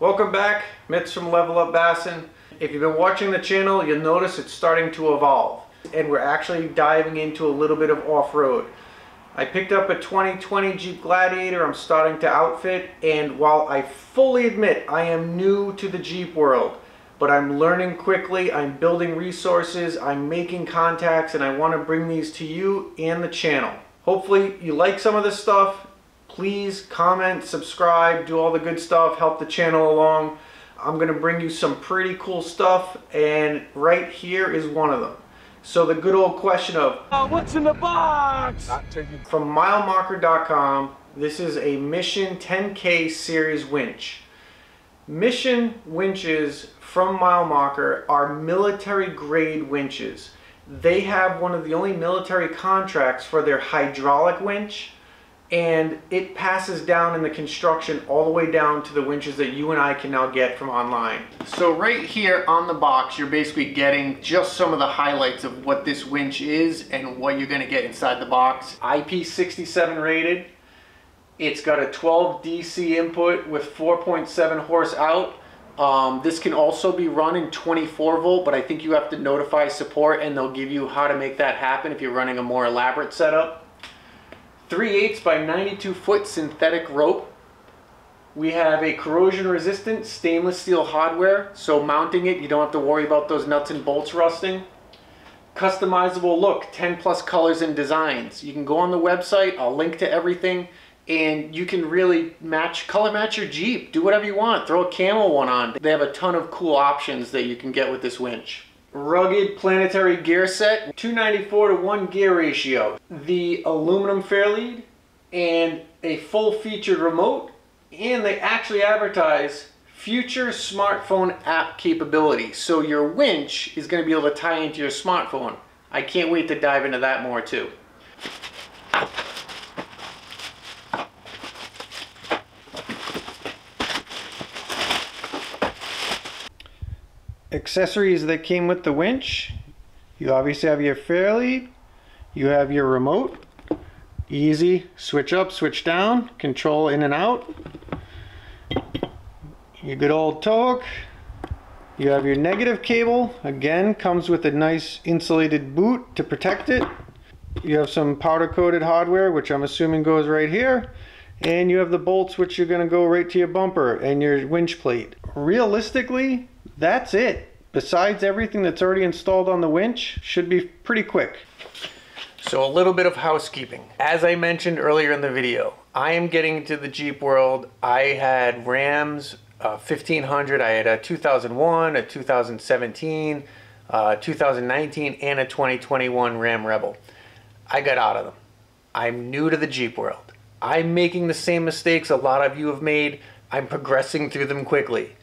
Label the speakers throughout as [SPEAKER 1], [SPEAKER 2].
[SPEAKER 1] Welcome back, Mitz from Level Up Bassin. If you've been watching the channel, you'll notice it's starting to evolve, and we're actually diving into a little bit of off-road. I picked up a 2020 Jeep Gladiator I'm starting to outfit, and while I fully admit I am new to the Jeep world, but I'm learning quickly, I'm building resources, I'm making contacts, and I want to bring these to you and the channel. Hopefully you like some of this stuff. Please comment, subscribe, do all the good stuff, help the channel along. I'm going to bring you some pretty cool stuff, and right here is one of them. So the good old question of, what's in the box? From MileMarker.com, this is a Mission 10K series winch. Mission winches from MileMarker are military grade winches. They have one of the only military contracts for their hydraulic winch, and it passes down in the construction all the way down to the winches that you and I can now get from online. So right here on the box, you're basically getting just some of the highlights of what this winch is and what you're gonna get inside the box. IP67 rated. It's got a 12 DC input with 4.7 horse out. This can also be run in 24 volt, but I think you have to notify support and they'll give you how to make that happen if you're running a more elaborate setup. 3/8 by 92 foot synthetic rope. We have a corrosion resistant stainless steel hardware, so mounting it you don't have to worry about those nuts and bolts rusting. Customizable look, 10 plus colors and designs. You can go on the website, I'll link to everything, and you can really color match your Jeep. Do whatever you want, throw a camel one on. They have a ton of cool options that you can get with this winch. Rugged planetary gear set, 294 to 1 gear ratio, the aluminum fairlead, and a full featured remote, and they actually advertise future smartphone app capability. So your winch is going to be able to tie into your smartphone. I can't wait to dive into that more too. Accessories that came with the winch: you obviously have your fairlead, you have your remote, easy switch up, switch down, control in and out, your good old tow hook, you have your negative cable, again comes with a nice insulated boot to protect it, you have some powder coated hardware which I'm assuming goes right here, and you have the bolts which are going to go right to your bumper and your winch plate. Realistically, that's it. Besides everything that's already installed on the winch, should be pretty quick. So a little bit of housekeeping. As I mentioned earlier in the video, I am getting into the Jeep world. I had Rams 1500, I had a 2001, a 2017, 2019, and a 2021 Ram Rebel. I got out of them. I'm new to the Jeep world. I'm making the same mistakes a lot of you have made. I'm progressing through them quickly.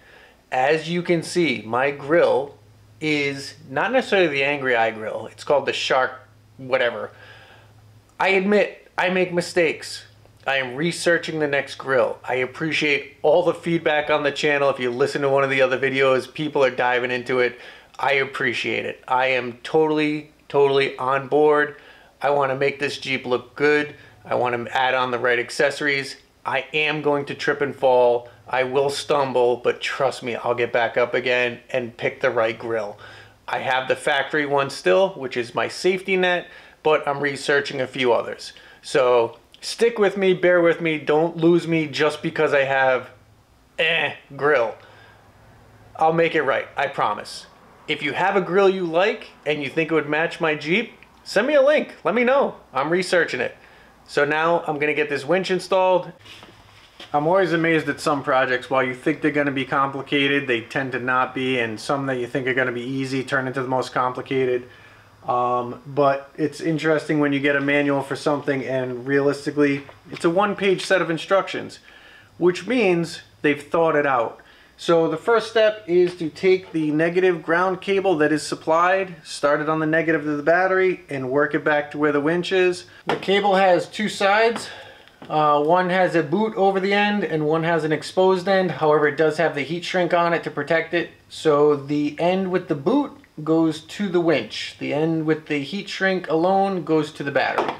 [SPEAKER 1] As you can see, my grill is not necessarily the Angry Eye grill. It's called the Shark whatever. I admit I make mistakes. I am researching the next grill. I appreciate all the feedback on the channel. If you listen to one of the other videos, people are diving into it. I appreciate it. I am totally on board. I want to make this Jeep look good. I want to add on the right accessories. I am going to trip and fall. I will stumble, but trust me, I'll get back up again and pick the right grill. I have the factory one still, which is my safety net, but I'm researching a few others. So stick with me, bear with me, don't lose me just because I have grill. I'll make it right, I promise. If you have a grill you like and you think it would match my Jeep, send me a link, let me know. I'm researching it. So now I'm gonna get this winch installed. I'm always amazed at some projects. While you think they're gonna be complicated, they tend to not be, and some that you think are gonna be easy turn into the most complicated. But it's interesting when you get a manual for something and realistically, it's a one-page set of instructions, which means they've thought it out. So the first step is to take the negative ground cable that is supplied, start it on the negative of the battery, and work it back to where the winch is. The cable has two sides. One has a boot over the end and one has an exposed end. However, it does have the heat shrink on it to protect it. So the end with the boot goes to the winch. The end with the heat shrink alone goes to the battery.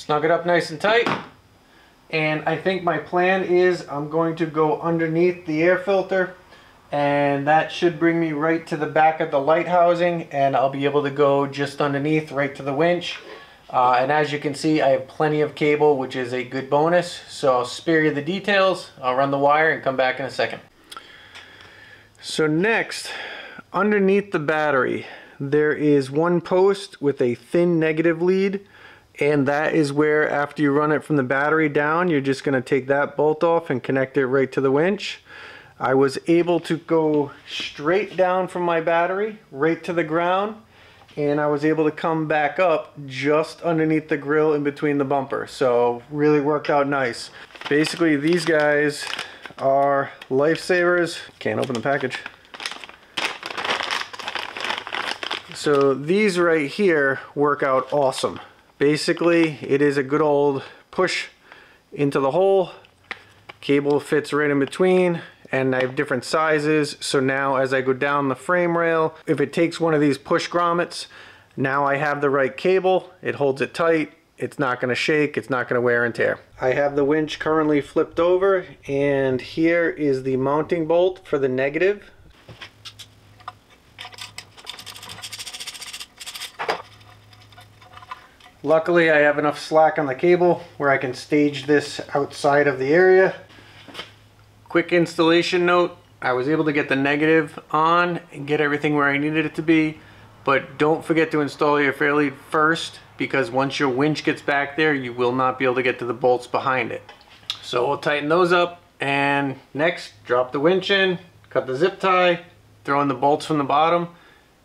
[SPEAKER 1] snug it up nice and tight. And I think my plan is I'm going to go underneath the air filter, and that should bring me right to the back of the light housing, and I'll be able to go just underneath right to the winch. And as you can see, I have plenty of cable, which is a good bonus. So I'll spare you the details. I'll run the wire and come back in a second. So next, underneath the battery, there is one post with a thin negative lead. And that is where, after you run it from the battery down, you're just going to take that bolt off and connect it right to the winch. I was able to go straight down from my battery right to the ground, and I was able to come back up just underneath the grill in between the bumper. So really worked out nice. Basically, these guys are lifesavers. Can't open the package. So these right here work out awesome. Basically, it is a good old push into the hole. Cable fits right in between, and I have different sizes. So now as I go down the frame rail, if it takes one of these push grommets, now I have the right cable. It holds it tight. It's not going to shake. It's not going to wear and tear. I have the winch currently flipped over, and here is the mounting bolt for the negative. Luckily, I have enough slack on the cable where I can stage this outside of the area. Quick installation note, I was able to get the negative on and get everything where I needed it to be, but don't forget to install your fair lead first, because once your winch gets back there, you will not be able to get to the bolts behind it. So we'll tighten those up, and next, drop the winch in, cut the zip tie, throw in the bolts from the bottom,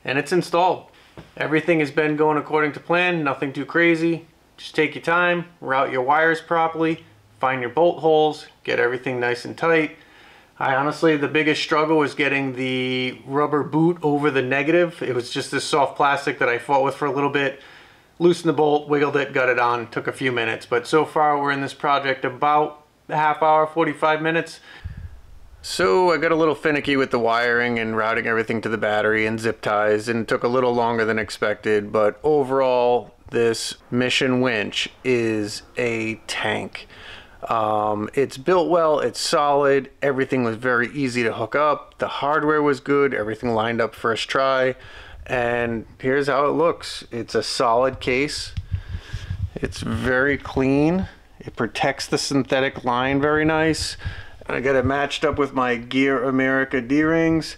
[SPEAKER 1] and it's installed. Everything has been going according to plan, nothing too crazy. Just take your time, route your wires properly, find your bolt holes, get everything nice and tight. Honestly, the biggest struggle was getting the rubber boot over the negative. It was just this soft plastic that I fought with for a little bit. Loosened the bolt, wiggled it, got it on, took a few minutes. But so far we're in this project about a half hour, 45 minutes. So I got a little finicky with the wiring and routing everything to the battery and zip ties, and it took a little longer than expected, but overall this Mission winch is a tank. It's built well, it's solid, everything was very easy to hook up, the hardware was good, everything lined up first try, and here's how it looks. It's a solid case, it's very clean, it protects the synthetic line very nice. I got it matched up with my Gear America D-rings.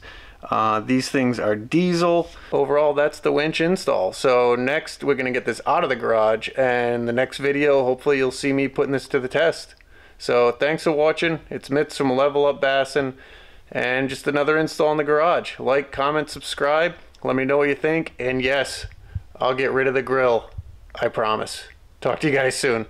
[SPEAKER 1] These things are diesel. Overall, that's the winch install. So next, we're going to get this out of the garage, and the next video, hopefully you'll see me putting this to the test. So thanks for watching. It's Mitz from Level Up Bassin, and just another install in the garage. Like, comment, subscribe. Let me know what you think, and yes, I'll get rid of the grill. I promise. Talk to you guys soon.